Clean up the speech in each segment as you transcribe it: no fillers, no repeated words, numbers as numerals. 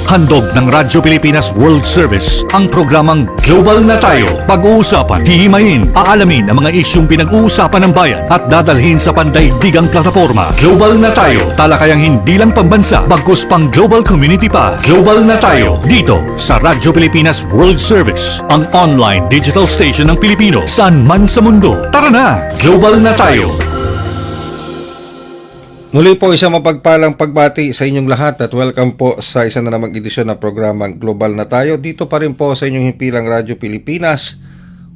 Handog ng Radyo Pilipinas World Service ang programang Global na Tayo. Pag-uusapan, hihimayin, aalamin ang mga isyung pinag-uusapan ng bayan at dadalhin sa pandaigdigang plataforma. Global na Tayo, talakayang hindi lang pambansa, bagkus pang global community pa. Global na Tayo, dito sa Radyo Pilipinas World Service, ang online digital station ng Pilipino saan man sa mundo. Tara na, Global na Tayo! Muli po isang mapagpalang pagbati sa inyong lahat at welcome po sa isa na namang edisyon ng programang Global na Tayo. Dito pa rin po sa inyong himpilang Radyo Pilipinas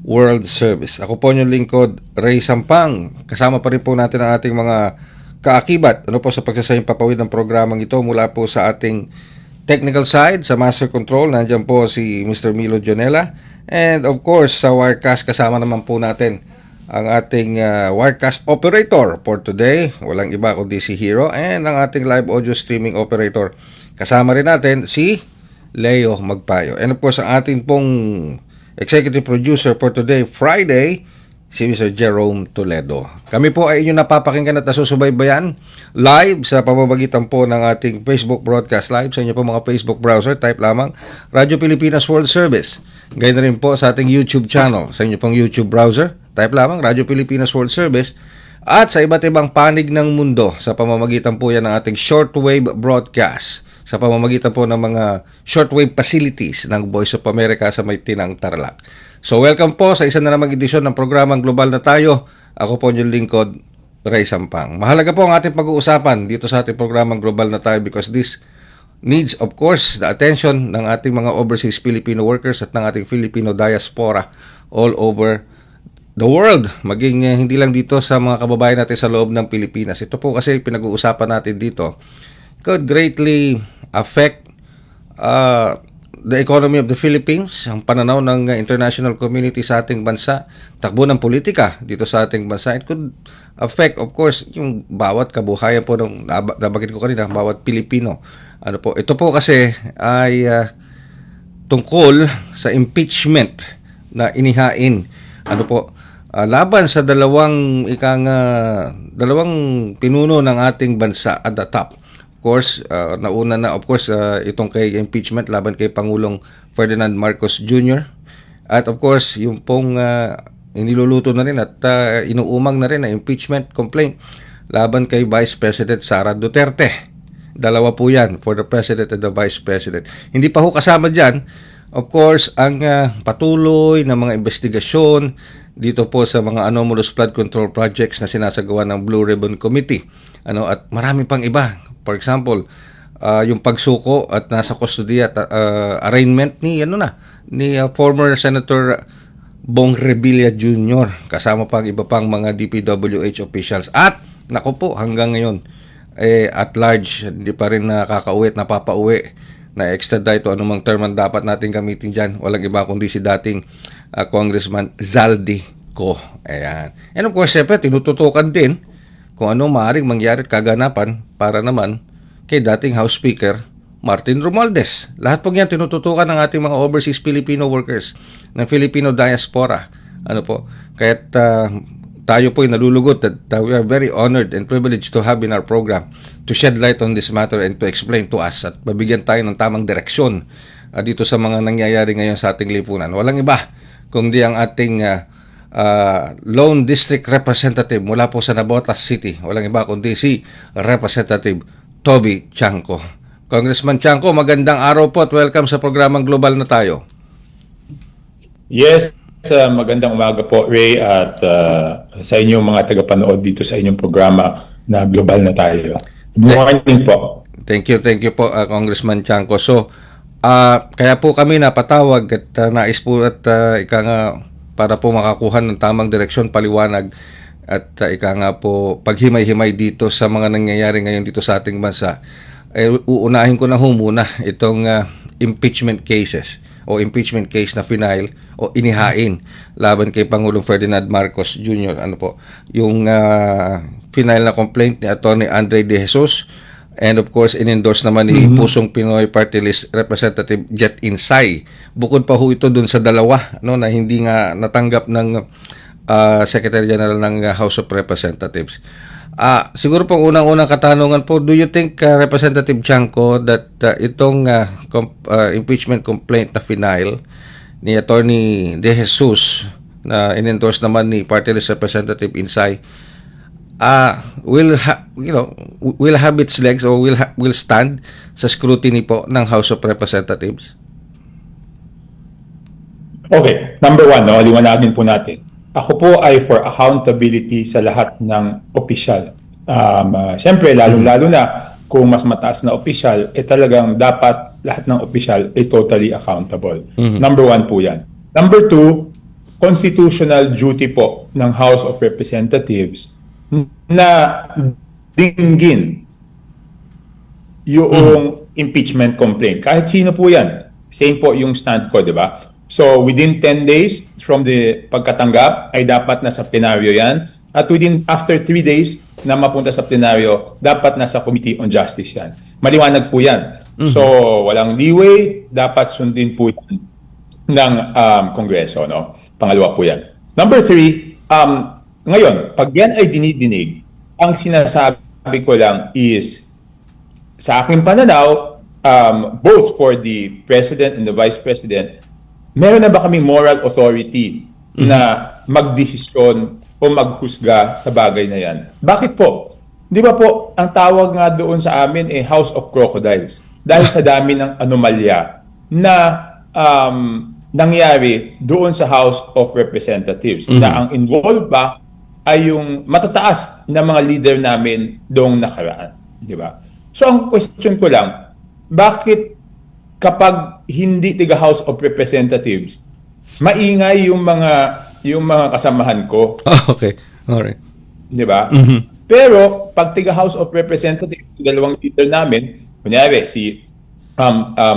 World Service. Ako po inyong lingkod, Ray Sampang. Kasama pa rin po natin ang ating mga kaakibat sa pagsasayang papawid ng programang ito mula po sa ating technical side, sa Master Control. Nandiyan po si Mr. Milo Jonella. And of course, sa Wirecast kasama naman po natin ang ating Wirecast operator for today, walang iba kundi si Hero, and ang ating live audio streaming operator. Kasama rin natin si Leo Magpayo. And of course, ang ating pong executive producer for today, Friday, si Mr. Jerome Toledo. Kami po ay inyong napapakinggan at nasusubaybayan live sa pamamagitan po ng ating Facebook broadcast live sa inyo po mga Facebook browser. Type lamang Radyo Pilipinas World Service. Gayun na rin po sa ating YouTube channel sa inyo pong YouTube browser. Type lamang Radyo Pilipinas World Service at sa iba't ibang panig ng mundo sa pamamagitan po yan ng ating shortwave broadcast sa pamamagitan po ng mga shortwave facilities ng Voice of America sa may Tinang Tarlac. So welcome po sa isa na namang edisyon ng programang Global na Tayo. Ako po yung lingkod, Ray Sampang. Mahalaga po ang ating pag-uusapan dito sa ating programang Global na Tayo because this needs of course the attention ng ating mga overseas Filipino workers at ng ating Filipino diaspora all over the world, maging hindi lang dito sa mga kababayan natin sa loob ng Pilipinas. Ito po kasi pinag-uusapan natin dito could greatly affect the economy of the Philippines, ang pananaw ng international community sa ating bansa, takbo ng politika dito sa ating bansa. It could affect of course yung bawat kabuhayan po ng nabanggit ko kanina, bawat Pilipino. Ito po kasi ay tungkol sa impeachment na inihain laban sa dalawang pinuno ng ating bansa at the top. Of course, nauna na itong kay impeachment laban kay Pangulong Ferdinand Marcos Jr. At of course, yung pong iniluluto na rin at inuumang na rin na impeachment complaint laban kay Vice President Sara Duterte. Dalawa po yan, for the President and the Vice President. Hindi pa ho kasama dyan, of course, ang patuloy na mga investigasyon dito po sa mga anomalous flood control projects na sinasagawa ng Blue Ribbon Committee. At marami pang iba. For example, yung pagsuko at nasa kustodiya at arraignment ni former Senator Bong Revilla Jr. kasama pang iba pang mga DPWH officials. At naku po, hanggang ngayon at large, hindi pa rin nakakauwi at napapauwi na extradite o anumang term ang dapat natin gamitin dyan. Walang iba kundi si dating Congressman Zaldi Co. Ayan. And of course, siyempre, tinututukan din kung ano maaaring mangyari at kaganapan para naman kay dating House Speaker Martin Romualdez. Lahat po yan tinututukan ng ating mga overseas Filipino workers ng Filipino diaspora. Kaya't tayo po ay nalulugod at we are very honored and privileged to have in our program to shed light on this matter and to explain to us at mabigyan tayo ng tamang direksyon dito sa mga nangyayari ngayon sa ating lipunan. Walang iba kundi ang ating Lone District Representative mula po sa Navotas City. Walang iba kundi si Representative Toby Chanco. Congressman Chanco, magandang araw po at welcome sa programang Global na Tayo. Yes, magandang umaga po, Ray, at sa inyong mga tagapanood dito sa inyong programa na Global na Tayo. Good morning po. Thank you po, Congressman Chanco. So, kaya po kami napatawag at nais po at para po makakuha ng tamang direksyon, paliwanag at paghimay-himay dito sa mga nangyayari ngayon dito sa ating bansa. Uunahin ko na muna itong impeachment cases o impeachment case na final o inihain laban kay Pangulong Ferdinand Marcos Jr. Yung final na complaint ni Atty. Andre De Jesus. And of course, in-endorse naman ni Pusong Pinoy Party List Representative Jet Insay. Bukod pa ho ito dun sa dalawa na hindi nga natanggap ng Secretary General ng House of Representatives. Siguro po unang-unang katanungan po, do you think, Representative Chanco, that itong impeachment complaint na final ni Attorney De Jesus na in-endorse naman ni Party List Representative Insay will have its legs or will stand sa scrutiny po ng House of Representatives? Okay, number one, no, liwanagin po natin. Ako po ay for accountability sa lahat ng opisyal. Siyempre, lalo-lalo na kung mas mataas na opisyal, talagang dapat lahat ng opisyal ay totally accountable. Number one po yan. Number two, constitutional duty po ng House of Representatives na dinggin yung impeachment complaint. Kahit sino po yan. Same po yung stand ko, di ba? So, within 10 days from the pagkatanggap, ay dapat nasa plenaryo yan. At after 3 days na mapunta sa plenaryo, dapat nasa Committee on Justice yan. Maliwanag po yan. So, walang leeway, dapat sundin po yan ng Kongreso. No? Pangalawa po yan. Number 3, ngayon, pag yan ay dinidinig, ang sinasabi ko lang is, sa aking pananaw, both for the President and the Vice President, meron na ba kaming moral authority na magdesisyon o maghusga sa bagay na yan? Bakit po? Di ba po, ang tawag nga doon sa amin House of Crocodiles. Dahil sa dami ng anomalya na nangyari doon sa House of Representatives. Na ang involved pa ay yung matataas na mga leader namin doong nakaraan. Di ba? So ang question ko lang, bakit kapag hindi tiga House of Representatives, maingay yung mga kasamahan ko? Okay. Alright. Di ba? Pero pag tiga House of Representatives, dalawang leader namin, kunyari si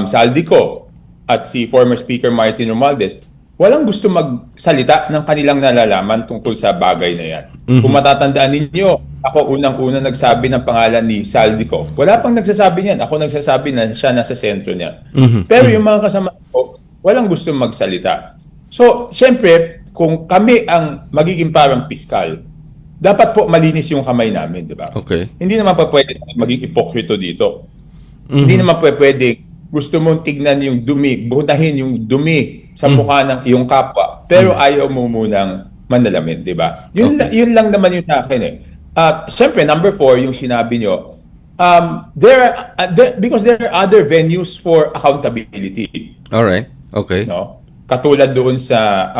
Saldico at si former Speaker Martin Romualdez, walang gusto magsalita ng kanilang nalalaman tungkol sa bagay na yan. Kung matatandaan ninyo, ako unang-una nagsabi ng pangalan ni Saldico. Wala pang nagsasabi niyan. Ako nagsasabi na siya nasa sentro niya. Pero yung mga kasama ko, walang gusto magsalita. So, siyempre, kung kami ang magiging parang piskal, dapat po malinis yung kamay namin, di ba? Okay. Hindi naman pa pwede maging ipokrito dito. Hindi naman pa pwede gusto mong tignan yung dumi, buhunahin yung dumi sa mukha ng iyong kapwa, pero ayaw mo munang manalamin, di ba? Yun lang naman yung sa akin At syempre, number 4, yung sinabi nyo, because there are other venues for accountability. Alright. Okay. No? Katulad doon sa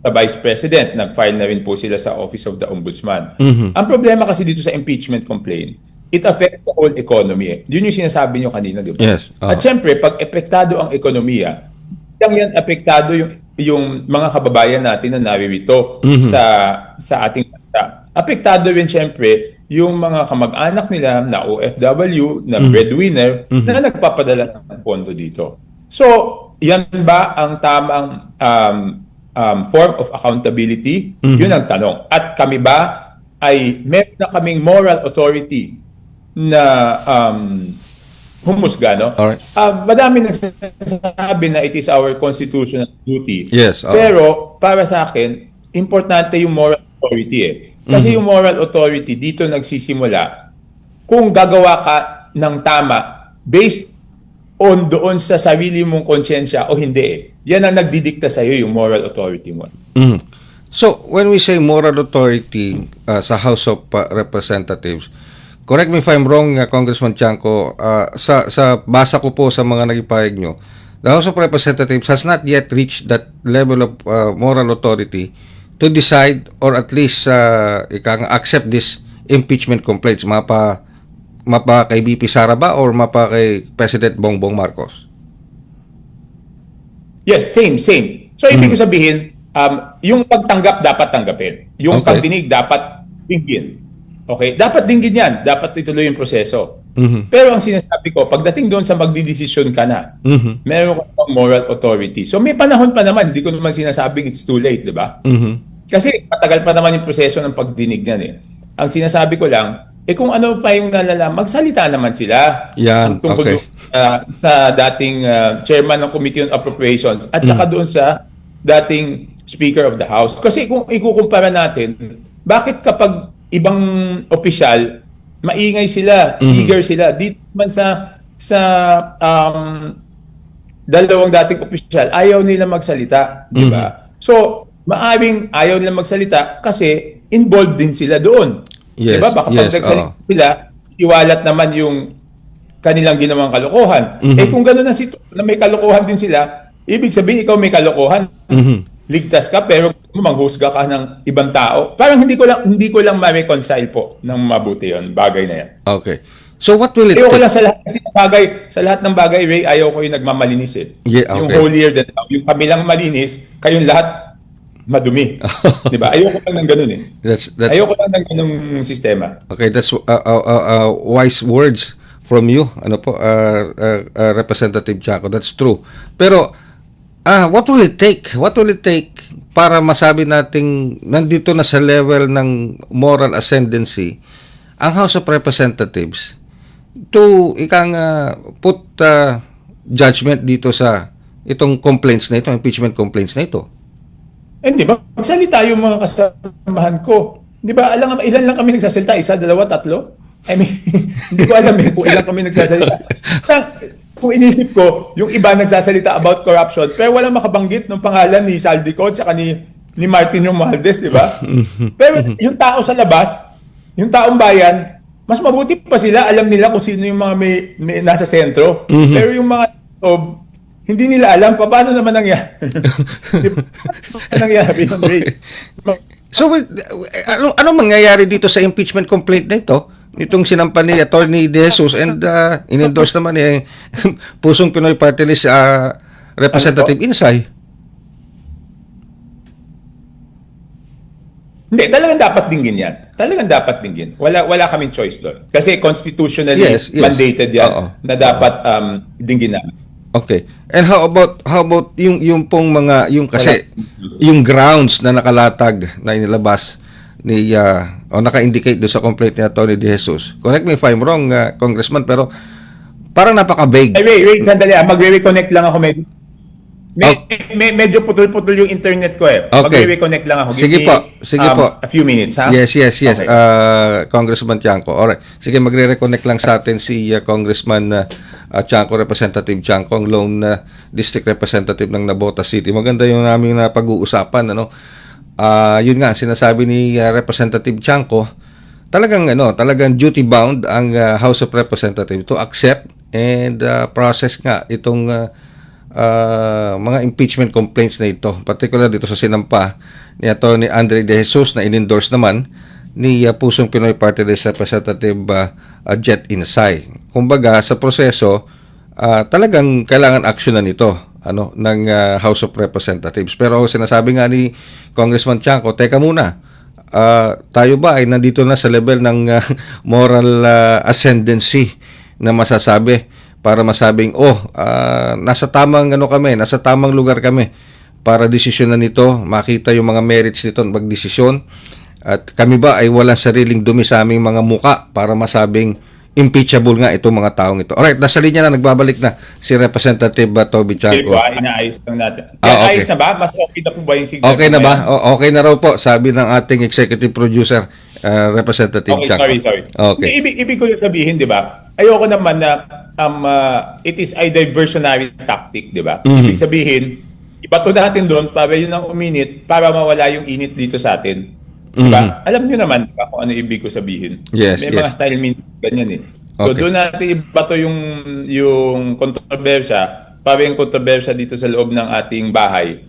Vice President, nag-file na rin po sila sa Office of the Ombudsman. Ang problema kasi dito sa impeachment complaint, it affects the whole economy. Yun yung sinasabi nyo kanina, di ba? Yes. At syempre, pag epektado ang ekonomiya, yan epektado yung mga kababayan natin na naririto sa ating bansa. Apektado rin syempre yung mga kamag-anak nila na OFW, na breadwinner, na nagpapadala ng pondo dito. So, yan ba ang tamang form of accountability? Yun ang tanong. At kami ba ay meron na kaming moral authority na humusga, no? Alright. Madami nagsasabi na it is our constitutional duty. Yes. Pero para sa akin, importante yung moral authority Kasi yung moral authority dito nagsisimula kung gagawa ka ng tama based on doon sa sarili mong konsyensya o hindi Yan ang nagdidikta sa iyo yung moral authority mo. So, when we say moral authority sa House of Representatives, correct me if I'm wrong, Congressman Chanco, sa basa ko po sa mga nagipahig nyo, the House of Representatives has not yet reached that level of moral authority to decide or at least accept this impeachment complaints. Mapa kay BP Sara ba or mapa kay President Bongbong Marcos? Yes, same. So, ibig ko sabihin, yung pagtanggap dapat tanggapin. Yung pagdinig dapat dinggin. Okay? Dapat dinggin yan. Dapat ituloy yung proseso. Pero ang sinasabi ko, pagdating doon sa magdidesisyon ka na, meron ka moral authority. So may panahon pa naman, hindi ko naman sinasabing it's too late, di ba? Kasi matagal pa naman yung proseso ng pagdinig niyan Ang sinasabi ko lang, kung ano pa yung nalala, magsalita naman sila. Yan, okay. Sa dating chairman ng Committee on Appropriations at saka doon sa dating Speaker of the House. Kasi kung ikukumpara natin, bakit kapag ibang opisyal, maingay sila, eager sila. Dito man sa dalawang dating opisyal, ayaw nila magsalita, di ba? So, maaring ayaw nila magsalita kasi involved din sila doon. Yes, Di ba? Baka pag yes, nagsalita oo. sila, iwalat naman yung kanilang ginawang kalokohan. Eh kung gano'n ang sitwasyon na may kalokohan din sila, ibig sabihin ikaw may kalokohan. Ligtas ka pero manghusga ka ng ibang tao. Parang hindi ko lang ma-reconcile po ng mabuti 'yon, bagay na 'yan. Okay. So what will it Ayoko take? lang sa lahat ng bagay, Ray, ayaw ko yung nagmamalinis eh. Yeah, Yung okay. holier than thou. Yung kabilang malinis, kayong lahat madumi. Di ba? Ayoko lang ng ganun eh. That's Ayoko lang ng ganung sistema. okay. That's wise words from you. Ano po, Representative Chaco. That's true. Pero what will it take? What will it take para masabi nating nandito na sa level ng moral ascendancy ang House of Representatives to put judgment dito sa itong complaints na ito, impeachment complaints na ito? Eh, di ba? Magsalita yung mga kasamahan ko. Di ba? Ilan lang kami nagsasalita? Isa, dalawa, tatlo? I mean, hindi ko alam eh kung ilan kami nagsasalita. Kung inisip ko, yung iba nagsasalita about corruption, pero walang makabanggit ng pangalan ni Saldico at ni Martin Romualdez, di ba? Pero yung tao sa labas, yung taong bayan, mas mabuti pa sila, alam nila kung sino yung mga may nasa sentro. Pero yung mga hindi nila alam paano naman nangyari. nangyari yun, Ray. So, ano mangyayari dito sa impeachment complaint na ito? Itong sinampan ni Attorney De Jesus and in-endorse naman ni Pusong Pinoy Party List Representative Insay. Hindi, talagang dapat dinggin yan. Talagang dapat dinggin. Wala kaming choice doon. Kasi constitutionally Yes. mandated yan Oo. na dapat dinggin namin. Okay. And how about yung pong mga kasi yung grounds na nakalatag na inilabas ni o naka-indicate do sa complaint ni Atty. De Jesus. Correct me if I'm wrong, Congressman, pero parang napaka-vague. Ay, wait, sandali. Magre-reconnect lang ako. Medyo putol-putol yung internet ko eh. Okay. Magre-reconnect lang ako. Sige po. A few minutes, ha? Yes. Okay. Congressman Tiangco. Alright. Sige, magre-reconnect lang sa atin si Congressman Tiangco, Representative Tiangco, ang lone district representative ng Navotas City. Maganda yung naming pag-uusapan, ano. Yun nga sinasabi ni Representative Tiangco, talagang duty bound ang House of Representatives to accept and process nga itong mga impeachment complaints na ito, particular dito sa sinampa ni Atty. Andre De Jesus na in-endorse naman ni Pusong Pinoy Party List Representative Jet Insay. Kumbaga sa proseso talagang kailangan aksyonan ito ng House of Representatives. Pero sinasabi nga ni Congressman Tiangco, teka muna, tayo ba ay nandito na sa level ng moral ascendancy na masasabi para masabing nasa tamang nasa tamang lugar kami para desisyonan nito, makita yung mga merits nito magdesisyon, at kami ba ay walang sariling dumi sa aming mga muka para masabing impeachable nga itong mga taong ito. Alright, nasa linya na, nagbabalik na si Representative Toby Tiangco. Inaayos lang natin. Okay. Ayos na ba? Mas okay na po ba yung signal? Okay na ba? Okay na raw po, sabi ng ating executive producer, Representative Okay, Tiangco. sorry. Okay. Ibig ko yung sabihin, di ba? Ayoko naman na it is a diversionary tactic, di ba? Ibig sabihin, ibato natin doon para yun ang uminit para mawala yung init dito sa atin. Di ba? Alam niyo naman diba, kung ano ibig ko sabihin. Yes, May yes. mga style min ganyan eh. So Okay. doon natin ibato yung kontrobersya para yung kontrobersya dito sa loob ng ating bahay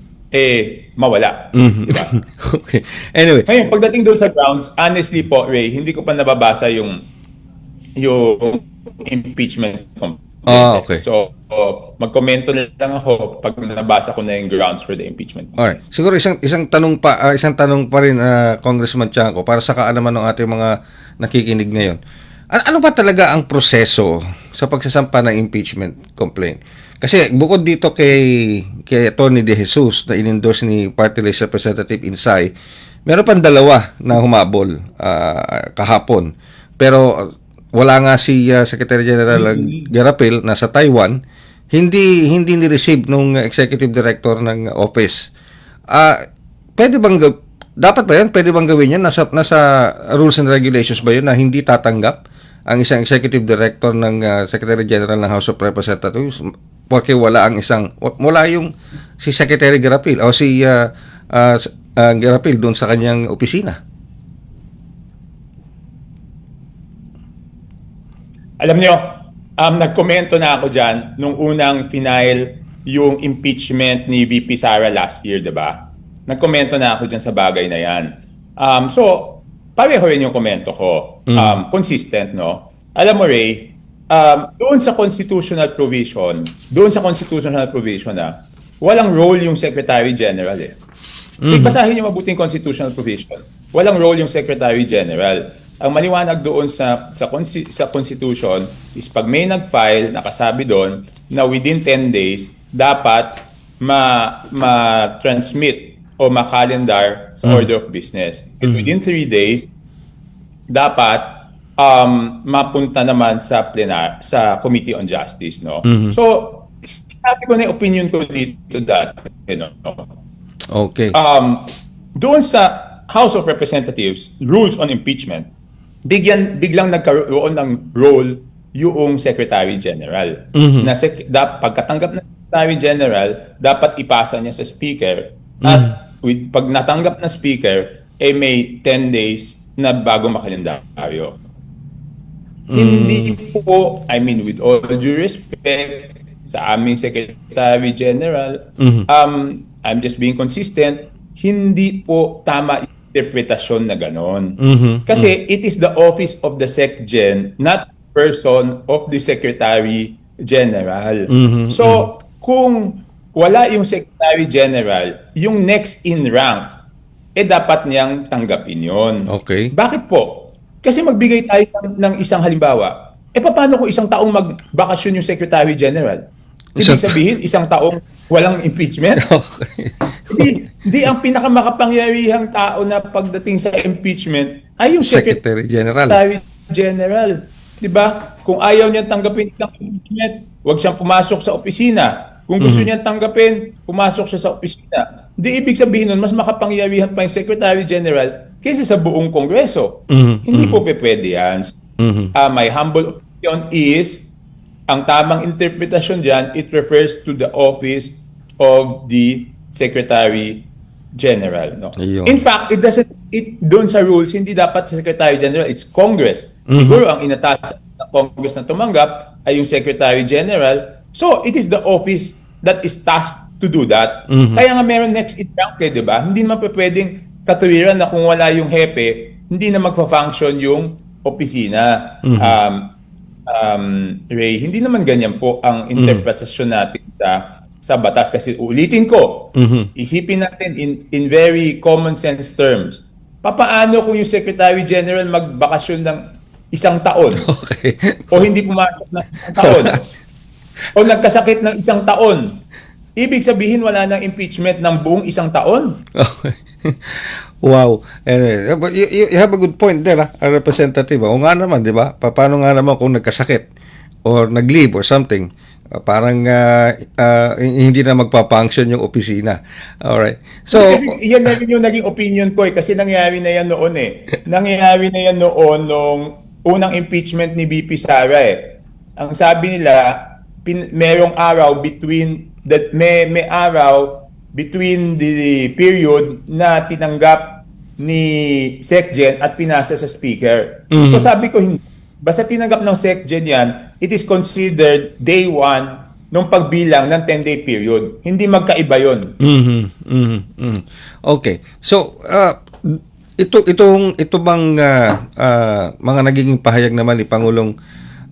mawala. Di ba? Okay. Anyway, Ngayon, pagdating doon sa grounds, honestly po, Ray, hindi ko pa nababasa yung impeachment complaint. Okay. So, magkomento na lang ako pag nabasa ko na yung grounds for the impeachment. alright. Siguro isang tanong pa rin, Congressman Tiangco, para sa kaalaman ng ating mga nakikinig ngayon. Ano ba talaga ang proseso sa pagsasampa ng impeachment complaint? Kasi bukod dito kay Atty. De Jesus na in-endorse ni Party List Representative Insay, meron pang dalawa na humabol kahapon. Pero wala nga si Secretary General Garapil, nasa Taiwan, hindi ni-receive nung executive director ng office. Pwede bang dapat ba yun? Pwede bang gawin yan? Nasa rules and regulations ba yun na hindi tatanggap ang isang executive director ng Secretary General ng House of Representatives porque wala yung si Secretary Garapil o si Garapil doon sa kanyang opisina? Alam nyo, nagkomento na ako dyan nung unang final yung impeachment ni VP Sara last year, diba? Nagkomento na ako dyan sa bagay na yan. So, pareho rin yung komento ko. Consistent, no? Alam mo, Ray, doon sa constitutional provision na walang role yung Secretary General eh. Basahin niyo mabuti yung constitutional provision. Walang role yung Secretary General. Ang maliwanag doon sa Constitution is pag may nag-file, nakasabi doon na within 10 days, dapat ma-transmit o ma-calendar sa order of business. And within 3 days, dapat mapunta naman sa Committee on Justice. No? So, sabi ko na yung opinion ko dito dati. Okay. Doon sa House of Representatives, rules on impeachment, biglang nagkaroon ng role yung Secretary General. Pagkatanggap ng Secretary General, dapat ipasa niya sa Speaker. At pag natanggap na Speaker, may 10 days na bago makalendaryo. Hindi po, with all due respect sa aming Secretary General, I'm just being consistent, hindi po tama yung interpretasyon na ganon. Kasi it is the office of the SecGen, not person of the Secretary General. So, kung wala yung Secretary General, yung next in rank, dapat niyang tanggapin yon. Okay. Bakit po? Kasi magbigay tayo ng isang halimbawa. Paano kung isang taong magbakasyon yung Secretary General? Ibig sabihin, isang taong walang impeachment? Okay. Hindi ang pinakamakapangyarihang tao na pagdating sa impeachment ay yung Secretary General. Secretary General. Diba? Kung ayaw niyang tanggapin isang impeachment, huwag siyang pumasok sa opisina. Kung gusto niyang tanggapin, pumasok siya sa opisina. Di ibig sabihin nun, mas makapangyarihan pa yung Secretary General kaysa sa buong Kongreso. Hindi po pwede yan. My humble opinion is, ang tamang interpretasyon dyan, it refers to the office of the Secretary General. No? In fact, doon sa rules, hindi dapat sa Secretary General, it's Congress. Siguro ang inatasan ng Congress na tumanggap ay yung Secretary General. So, it is the office that is tasked to do that. Kaya nga meron next in rank, di ba? Hindi naman pwedeng katuwiran na kung wala yung hepe, hindi na magpa-function yung opisina. Ray, hindi naman ganyan po ang interpretasyon natin sa batas. Kasi ulitin ko, isipin natin in very common sense terms, papaano kung yung Secretary General magbakasyon ng isang taon? Okay. O hindi pumasok ng isang taon? O nagkasakit ng isang taon? Ibig sabihin wala nang impeachment ng buong isang taon? Okay. Wow. Anyway, but you have a good point there, Representative. O nga naman, di ba? Paano nga naman kung nagkasakit or nag-leave or something? Parang hindi na magpa-function yung opisina. Alright. So, kasi yan na rin yung naging opinion ko kasi nangyari na yan noon Nangyari na yan noon nung unang impeachment ni VP Sara Ang sabi nila, merong araw between the period na tinanggap ni SecGen at pinasa sa Speaker. So sabi ko, basta tinanggap ng SecGen yan, it is considered day 1 nung pagbilang ng 10-day period. Hindi magkaiba yun. Okay. So, ito bang mga nagiging pahayag naman ni Pangulong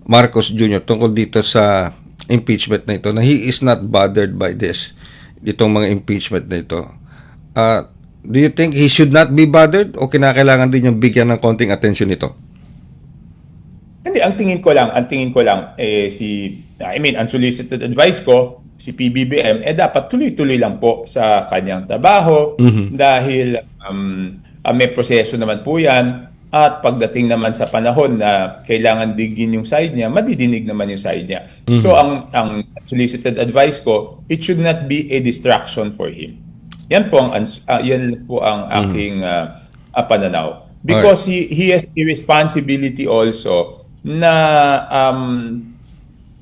Marcos Jr. tungkol dito sa impeachment na ito, na he is not bothered by itong mga impeachment na ito. Do you think he should not be bothered o kinakailangan din yung bigyan ng konting atensyon ito? Hindi, ang tingin ko lang unsolicited advice ko, si PBBM, dapat tuloy-tuloy lang po sa kanyang trabaho dahil may proseso naman po yan. At pagdating naman sa panahon na kailangan digin yung side niya, madidinig naman yung side niya. So ang solicited advice ko, it should not be a distraction for him. Yan po ang aking pananaw. Because he has a responsibility also na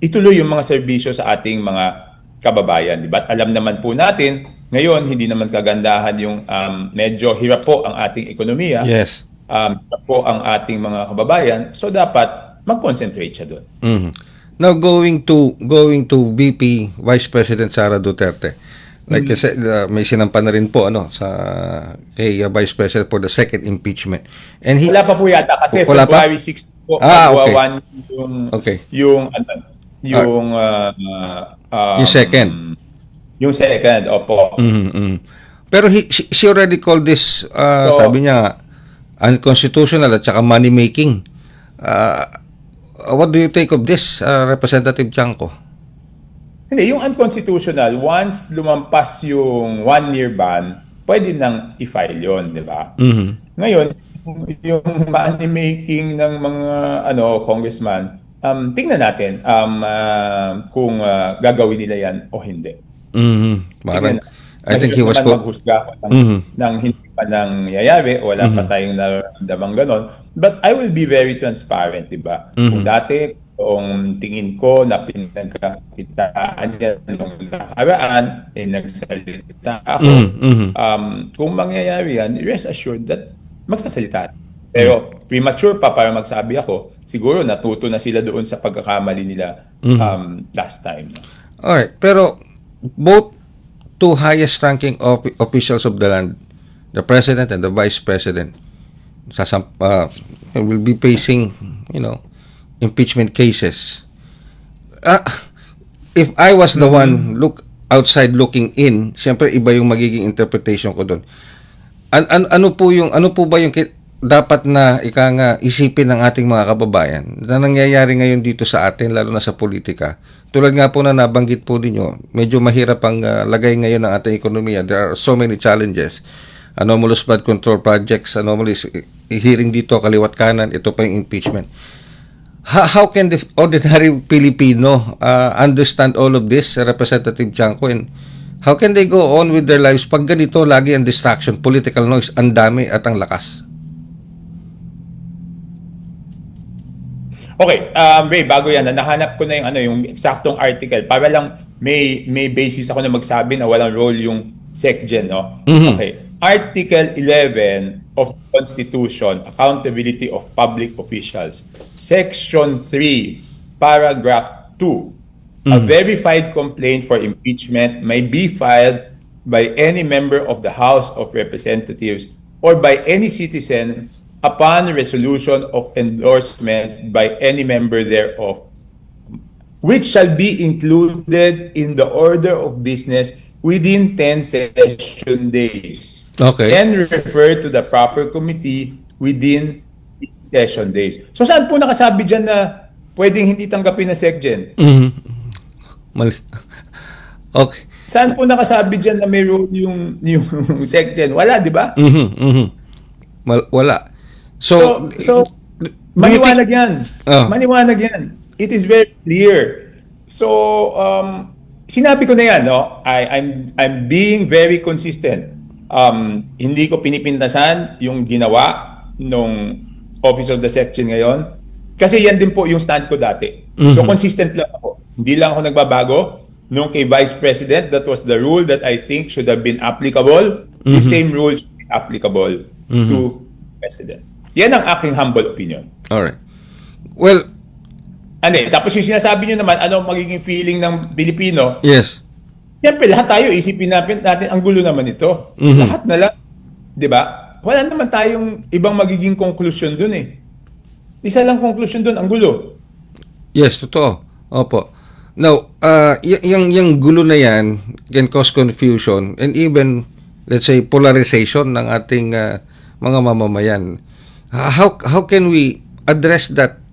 ituloy yung mga serbisyo sa ating mga kababayan, di ba? Alam naman po natin, ngayon hindi naman kagandahan yung medyo hirap po ang ating ekonomiya. Yes. Hirap po ang ating mga kababayan, so dapat mag-concentrate siya doon. Mhm. Now going to VP Vice President Sara Duterte. Like I said, may sinampa na rin po sa kay Vice President for the second impeachment. And Wala pa po yata kasi Wala pa? February 6 po Okay. yung Yung second. Yung second, opo. Pero she already called this, sabi niya, unconstitutional at saka money making. What do you take of this, Representative Chanco? Hindi, yung unconstitutional, once lumampas yung 1-year ban, pwede nang i-file yun, di ba? Ngayon, yung money making ng mga congressman, tingnan natin kung gagawin nila yan o hindi. Parang, Tingnan, I think he was maghusga ng hindi pa nangyayari, wala pa tayong nararamdamang ganon. But I will be very transparent, di ba? Kung dati, kung tingin ko na pinagkakitaan niya nung nakaraan, nagsalita ako. Kung mangyayari yan, rest assured that magsasalita. Pero premature pa para magsabi ako, siguro natuto na sila doon sa pagkakamali nila last time. Alright, pero both two highest ranking officials of the land, the President and the Vice President, will be facing, impeachment cases. If I was the one outside looking in, siyempre iba yung magiging interpretation ko doon. Ano po ba yung dapat na isipin ng ating mga kababayan na nangyayari ngayon dito sa atin, lalo na sa politika? Tulad nga po na nabanggit po ninyo, medyo mahirap ang lagay ngayon ng ating ekonomiya. There are so many challenges. Anomalous flood control projects, anomalous hearing dito, kaliwat kanan, ito pa yung impeachment. How can the ordinary Filipino understand all of this, Representative Chanco, and how can they go on with their lives pag ganito lagi ang distraction, political noise, ang dami at ang lakas? Okay, Ray, bago yan, nahanap ko na yung eksaktong article para lang may basis ako na magsabi na walang role yung SecGen, no? Okay. Article 11 of the Constitution, Accountability of Public Officials, Section 3, Paragraph 2. A verified complaint for impeachment may be filed by any member of the House of Representatives or by any citizen upon resolution of endorsement by any member thereof, which shall be included in the order of business within 10 session days. Okay. And refer to the proper committee within session days. So saan po nakasabi dyan na pwedeng hindi tanggapin na SecGen? Mali. Okay. Saan po nakasabi dyan na may role yung SecGen? Wala, di ba? Wala. So maniwanag yan. Maniwanag yan. It is very clear. So, sinabi ko na yan, no? I'm being very consistent. Hindi ko pinipintasan yung ginawa nung Office of the SecGen ngayon. Kasi yan din po yung stand ko dati. So, consistent lang ako. Hindi lang ako nagbabago. Nung kay Vice President, that was the rule that I think should have been applicable. The same rule should be applicable to President. Yan ang aking humble opinion. Alright. Well, tapos yung sinasabi nyo naman, ano magiging feeling ng Pilipino? yes. Siyempre, lahat tayo, isipin natin, ang gulo naman ito. Lahat na lang. Di ba? Wala naman tayong ibang magiging conclusion dun eh. Isa lang conclusion dun, ang gulo. Yes, totoo. Opo. Now, yung gulo na yan can cause confusion and even, let's say, polarization ng ating mga mamamayan. How can we address that,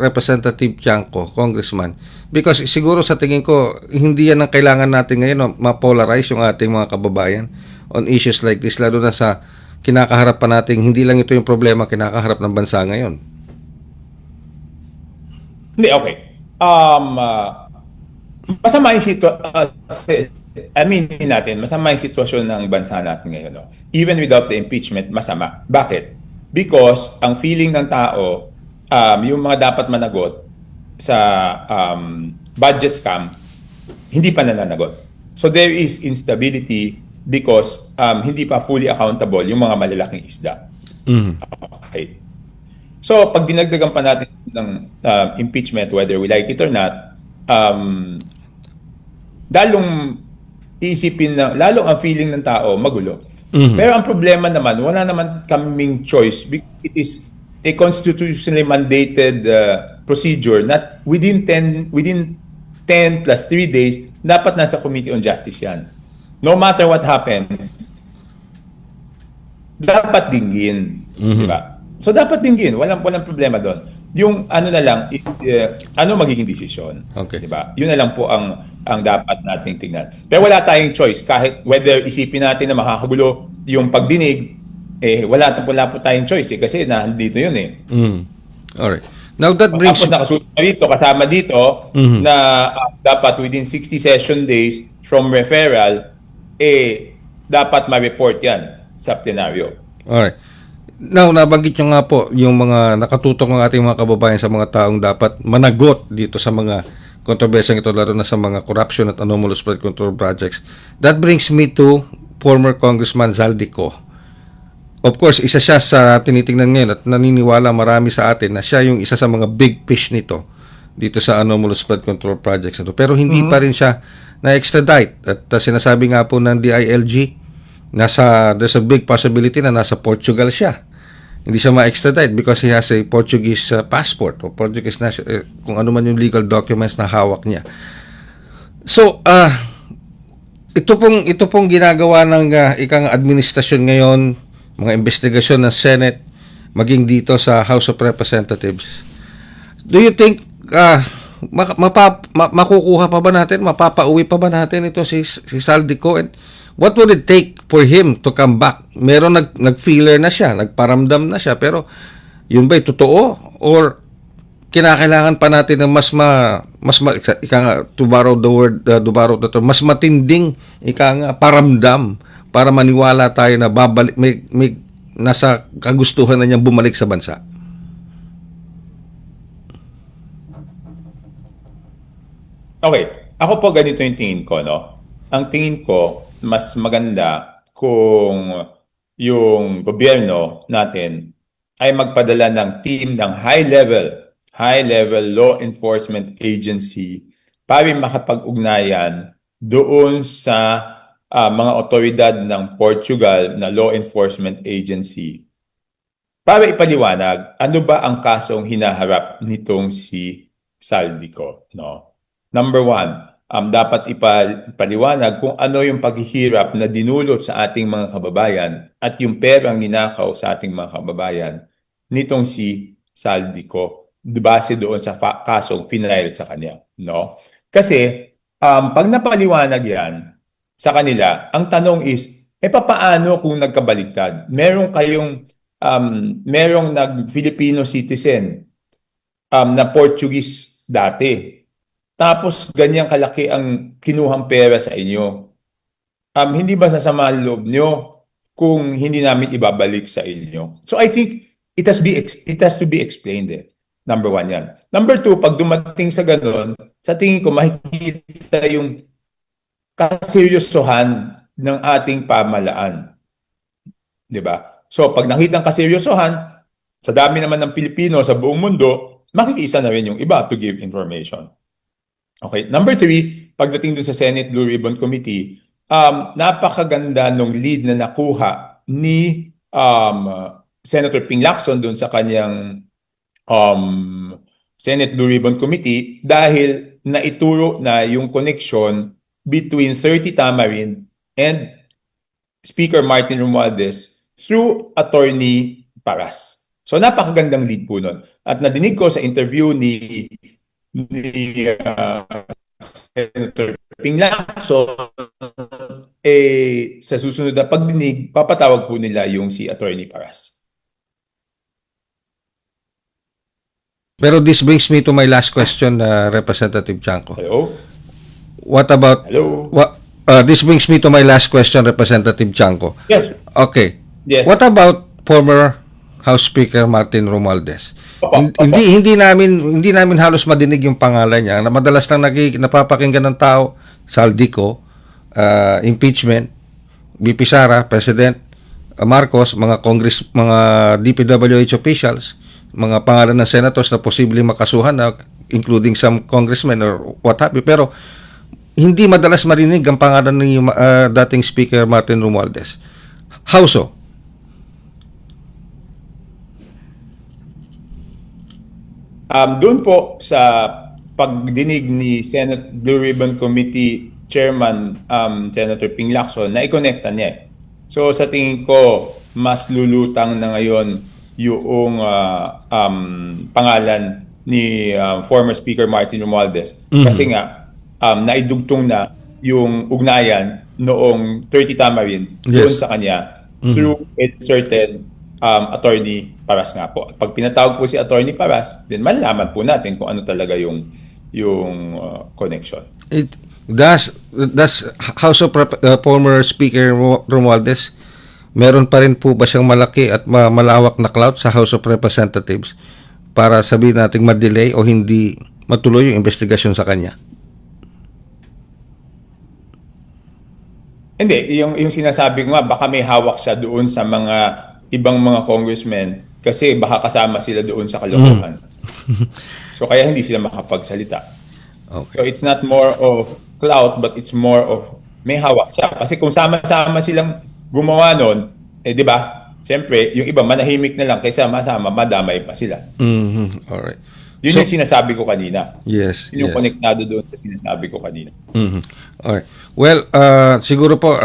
Representative Chanco, Congressman? Because siguro sa tingin ko, hindi yan ang kailangan natin ngayon, ma-polarize yung ating mga kababayan on issues like this, lalo na sa kinakaharap pa natin, hindi lang ito yung problema kinakaharap ng bansa ngayon. Hindi, okay. Masama yung aminin natin, masama yung sitwasyon ng bansa natin ngayon. No? Even without the impeachment, masama. Bakit? Because ang feeling ng tao, yung mga dapat managot sa budget scam, hindi pa nananagot. So there is instability because hindi pa fully accountable yung mga malalaking isda. Okay. So pag dinagdagan pa natin ng impeachment, whether we like it or not, lalong ang feeling ng tao magulo. Pero ang problema naman, wala naman kaming choice because it is a constitutionally mandated procedure that within 10 plus 3 days, dapat nasa Committee on Justice yan. No matter what happens, dapat dinggin. Diba? So dapat dinggin, walang problema doon. Yung ano na lang, ano magiging desisyon. Okay. Diba? Yun na lang po ang dapat nating tingnan. Pero wala tayong choice. Kahit whether isipin natin na makakagulo yung pagdinig, wala po tayong choice kasi nandito yun Alright. Now that brings... Tapos nakasulat na dito, kasama dito, na dapat within 60 session days from referral, dapat ma-report yan sa plenaryo. Alright. Now, nabanggit nyo nga po yung mga nakatutok ng ating mga kababayan sa mga taong dapat managot dito sa mga kontrobersyang ito, lalo na sa mga corruption at anomalous flood control projects. That brings me to former Congressman Zaldico. Of course, isa siya sa tinitingnan ngayon at naniniwala marami sa atin na siya yung isa sa mga big fish nito dito sa anomalous flood control projects nito. Pero hindi pa rin siya na-extradite. At sinasabi nga po ng DILG, there's a big possibility na nasa Portugal siya. Hindi siya ma-extradite because he has a Portuguese passport o Portuguese national, kung ano man yung legal documents na hawak niya. So, ito pong ginagawa ng ikang administrasyon ngayon, mga investigasyon ng Senate, maging dito sa House of Representatives. Do you think makukuha pa ba natin, mapapauwi pa ba natin ito si Zaldico? And what would it take for him to come back? Meron nag-feeler na siya, nagparamdam na siya, pero yun ba'y totoo? Or kinakailangan pa natin ng to borrow the word, mas matinding paramdam para maniwala tayo na babalik, may nasa kagustuhan na niyang bumalik sa bansa? Okay. Ako po ganito yung tingin ko, no? Ang tingin ko, mas maganda kung yung gobyerno natin ay magpadala ng team ng high-level law enforcement agency para makapag-ugnayan doon sa mga otoridad ng Portugal na law enforcement agency para ipaliwanag ano ba ang kasong hinaharap nitong si Zaldico, no? Number one, dapat ipaliwanag kung ano yung paghihirap na dinulot sa ating mga kababayan at yung perang ninakaw sa ating mga kababayan nitong si Zaldico base doon sa kasong final sa kanya, no? Kasi pag napaliwanag yan sa kanila, ang tanong is, papaano kung nagkabaliktad? Merong Filipino citizen na Portuguese dati. Tapos ganyang kalaki ang kinuhang pera sa inyo. Hindi ba sasama ang loob nyo kung hindi namin ibabalik sa inyo? So I think it has to be explained. Number one yan. Number two, pag dumating sa ganun, sa tingin ko makikita yung kaseryosohan ng ating pamalaan. Diba? So pag nakita ang kaseryosohan, sa dami naman ng Pilipino sa buong mundo, makikiisa na rin yung iba to give information. Okay. Number three, pagdating dun sa Senate Blue Ribbon Committee, napakaganda nung lead na nakuha ni Senator Ping Lacson dun sa kanyang Senate Blue Ribbon Committee dahil naituro na yung connection between 30 Tamarind and Speaker Martin Romualdez through Attorney Paras. So napakagandang lead po nun. At nadinig ko sa interview ni Senator Ping Lacson, sa susunod na pagdinig, papatawag po nila yung si Attorney Paras. Pero this brings me to my last question, Representative Chanco. Hello? What about Hello? This brings me to my last question, Representative Chanco. Yes. Okay. Yes. What about former House Speaker Martin Romualdez? Opo. Hindi namin halos madinig yung pangalan niya. Na madalas lang napapakinggan ng tao, Saldico, impeachment, BP Sara, President Marcos, mga DPWH officials, mga pangalan ng senators na posibleng makasuhan, including some congressmen or what have you. Pero hindi madalas marinig ang pangalan ng dating Speaker Martin Romualdez. How so? Doon po sa pagdinig ni Senate Blue Ribbon Committee Chairman Senator Ping Lacson, na i-connecta niya. So sa tingin ko, mas lulutang na ngayon yung pangalan ni former Speaker Martin Romualdez. Kasi nga, naidugtong na yung ugnayan noong 30 Tamarin doon sa kanya through a certain attorney Paras nga po. Pag pinatawag po si attorney Paras, then malalaman po natin kung ano talaga yung connection. Does House of former Speaker Romualdez, meron pa rin po ba siyang malaki at malawak na clout sa House of Representatives para sabihin natin ma-delay o hindi matuloy yung investigasyon sa kanya? Hindi, yung sinasabi ko nga, baka may hawak siya doon sa mga ibang mga congressmen kasi baka kasama sila doon sa kalokohan. So kaya hindi sila makapagsalita. Okay. So it's not more of clout but it's more of may hawak siya. Kasi kung sama-sama silang gumawa nun, di ba? Siyempre, yung iba manahimik na lang kaysa masama, madamay pa sila. Alright. Yun yung sinasabi ko kanina. Yes. Yun yung konektado doon sa sinasabi ko kanina. Alright. Well, siguro po,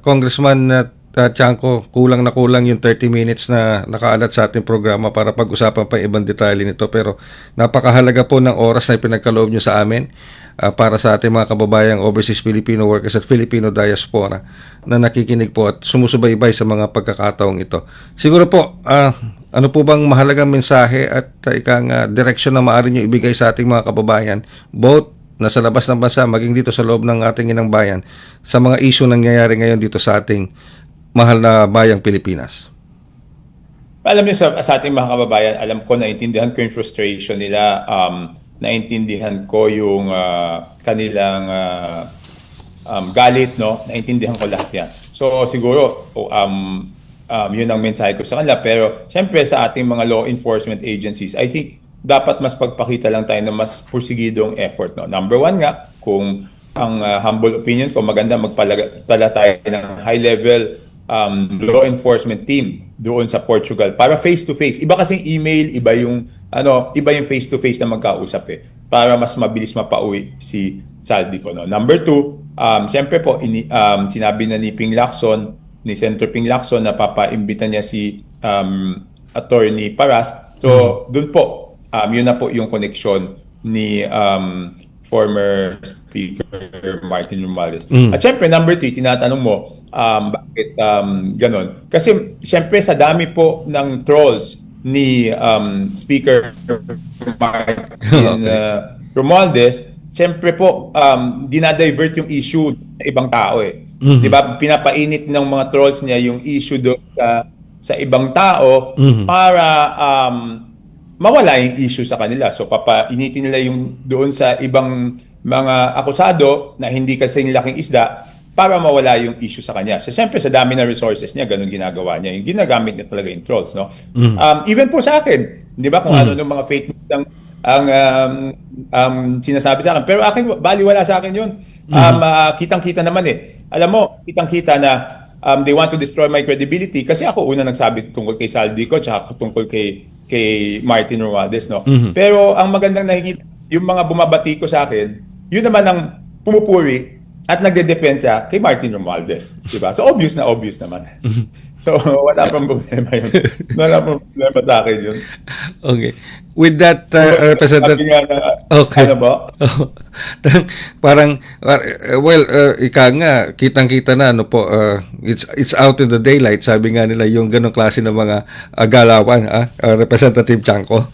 Congressman Chanco, kulang na kulang yung 30 minutes na nakaalat sa ating programa para pag-usapan pa yung ibang detalye nito. Pero napakahalaga po ng oras na ipinagkaloob nyo sa amin para sa ating mga kababayang overseas Filipino workers at Filipino diaspora na nakikinig po at sumusubaybay sa mga pagkakataong ito. Siguro po, ano po bang mahalagang mensahe at direksyon na maaari nyo ibigay sa ating mga kababayan, both nasa labas ng bansa, maging dito sa loob ng ating inang bayan, sa mga issue nangyayari ngayon dito sa ating mahal na bayang Pilipinas? Alam niyo sa ating mga kababayan, alam ko, naintindihan ko yung frustration nila, naintindihan ko yung kanilang galit, no? Naintindihan ko lahat yan. So siguro, yun ang mensahe ko sa kanila. Pero siyempre sa ating mga law enforcement agencies, I think dapat mas pagpakita lang tayo na mas pursigidong effort. No? Number one nga, kung ang humble opinion ko, maganda magpala tayo ng high-level law enforcement team doon sa Portugal para face-to-face. Iba kasing email, iba yung face-to-face na magkausap para mas mabilis mapauwi si Saldico. No? Number two, siyempre po, sinabi na ni Ping Lacson, ni Senator Ping Lacson na papaimbita niya si Attorney Paras. So, doon po, yun na po yung connection ni former Speaker Martin Romualdez. At syempre, number 3, tinatanong mo, bakit ganon? Kasi syempre, sa dami po ng trolls ni Speaker Martin Romualdez, syempre po, dinadivert yung issue sa ibang tao Di ba? Pinapainit ng mga trolls niya yung issue doon sa ibang tao para mawala yung issue sa kanila. So papainitin nila yung doon sa ibang mga akusado na hindi kasi laking isda para mawala yung issue sa kanya. So siyempre sa dami na resources niya, ganun ginagawa niya. Yung ginagamit niya talaga yung trolls, no? Even po sa akin, di ba? Kung ano ng mga fake news ang sinasabi sa akin. Pero akin, baliwala sa akin yun. Kitang-kita naman Alam mo, kitang-kita na they want to destroy my credibility kasi ako una nagsabi tungkol kay Saldico at tungkol kay Martin Romualdez, no? Pero ang magandang nakikita, yung mga bumabati ko sa akin, yun naman ang pumupuri at nagdedepensa kay Martin Romualdez, di ba? So obvious naman. So wala pang problema yun. Wala pang problema sa akin yun. Okay. With that, Representative... Okay. Ano ba? Parang, ika nga, kitang-kita na, ano po, it's out in the daylight, sabi nga nila, yung ganong klase ng mga galawan, Representative Chanco.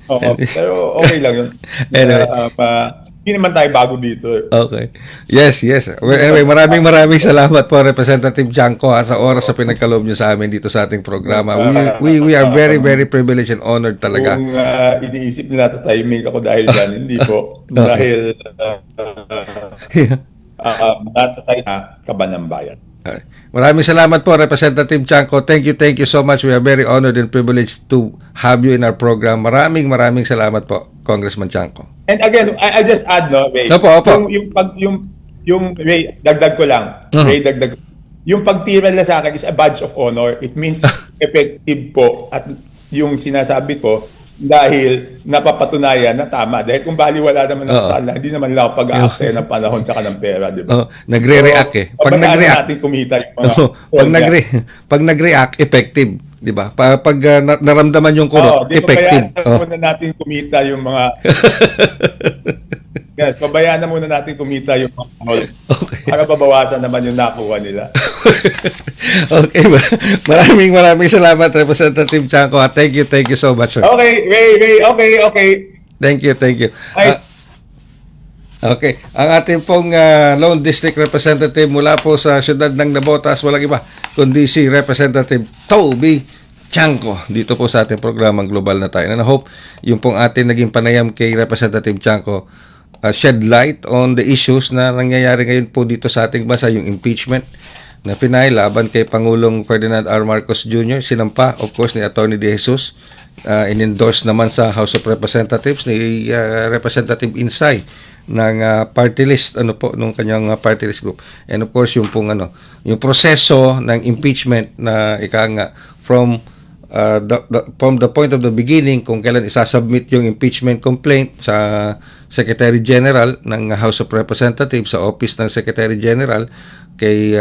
Oo, pero okay lang yun. Anyway. Hindi naman tayo bago dito. Okay. Yes. Well, anyway, maraming salamat po, Representative Janko, sa oras sa pinagkaloob niyo sa amin dito sa ating programa. We are very, very privileged and honored talaga. Kung iniisip nila tatahimik ako dahil dyan, hindi po. Dahil nasa side na kaban ng bayan. Alright. Maraming salamat po, Representative Chanco. Thank you so much. We are very honored and privileged to have you in our program. Maraming salamat po, Congressman Chanco. And again, I just add, no, Ray. Opo. Yung Ray, dagdag ko lang. Ray, dagdag. Yung pagtira nila sa akin is a badge of honor. It means effective po. At yung sinasabi ko, dahil napapatunayan na tama. Dahil kung baliwala naman ang sala, hindi naman lang pag-aaksaya ng panahon sa ng pera, di ba? Nagre-react eh. Pag nagre-react, natin kumita yung mga pag nag-react, effective, di ba? Pag naramdaman yung kurot, effective. Muna natin kumita yung mga Yes, pabayaan na muna natin kumita yung mga para babawasan naman yung nakuha nila. Okay. Maraming salamat, Representative Chanco. Thank you so much, sir. Okay, Ray, okay. Thank you. Okay. Ang ating pong Lone District Representative mula po sa siyudad ng Navotas, walang iba kundi si Representative Toby Chanco dito po sa ating programang Global na Tayo. And I hope yung pong ating naging panayam kay Representative Chanco shed light on the issues na nangyayari ngayon po dito sa ating bansa, yung impeachment na final laban kay Pangulong Ferdinand R. Marcos Jr. Sinampa, of course, ni Atty. De Jesus. In-endorse naman sa House of Representatives ni Representative Insay ng party list nung kanyang party list group. And of course yung pong yung proseso ng impeachment na from the point of the beginning kung kailan isasubmit yung impeachment complaint sa Secretary General ng House of Representatives, sa Office ng Secretary General kay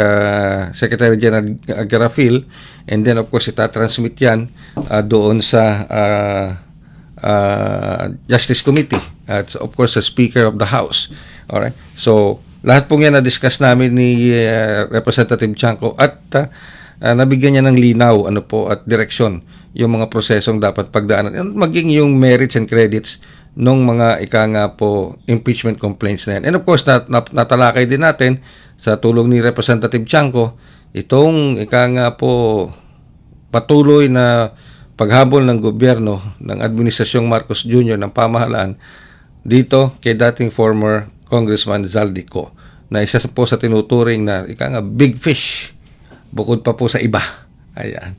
Secretary General Garafil, and then of course itatransmit yan doon sa Justice Committee at of course sa Speaker of the House. Alright? So lahat pong yan na-discuss namin ni Representative Chanco at nabigyan niya ng linaw at direksyon yung mga prosesong dapat pagdaanan, maging yung merits and credits nung mga impeachment complaints na yan. And of course, natalakay din natin sa tulong ni Representative Chanco itong patuloy na paghabol ng gobyerno ng Administrasyong Marcos Jr. ng pamahalaan dito kay dating former Congressman Zaldico na isa po sa tinuturing na big fish bukod pa po sa iba. Ayan.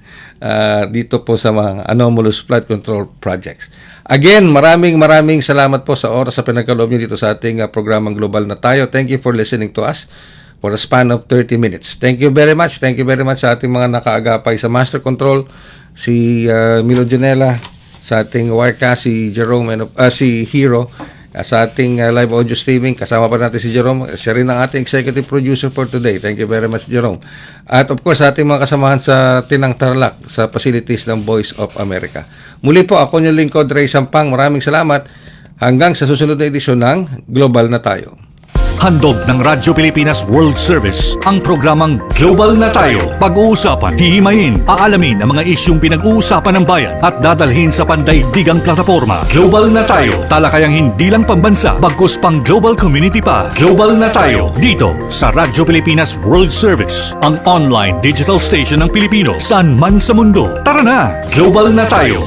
Dito po sa mga anomalous flood control projects. Again, maraming salamat po sa oras sa pinagkaloob niyo dito sa ating programang Global na Tayo. Thank you for listening to us for a span of 30 minutes. Thank you very much. Thank you very much sa ating mga nakaagapay sa Master Control, si Milo Junela, sa ating Wirecast, si Jerome, si Hero, sa ating live audio streaming. Kasama pa natin si Jerome. Siya rin ang ating executive producer for today. Thank you very much, Jerome. At of course, ating mga kasamahan sa Tinang Tarlac, sa facilities ng Voice of America. Muli po, ako yung lingkod, Ray Sampang. Maraming salamat. Hanggang sa susunod na edisyon ng Global na Tayo. Handog ng Radyo Pilipinas World Service ang programang Global na Tayo. Pag-uusapan, hihimayin, aalamin ang mga isyung pinag-uusapan ng bayan at dadalhin sa pandaigdigang plataforma. Global na Tayo, talakayang hindi lang pambansa, bagkus pang global community pa. Global na Tayo, dito sa Radyo Pilipinas World Service, ang online digital station ng Pilipino saan man sa mundo. Tara na, Global na Tayo.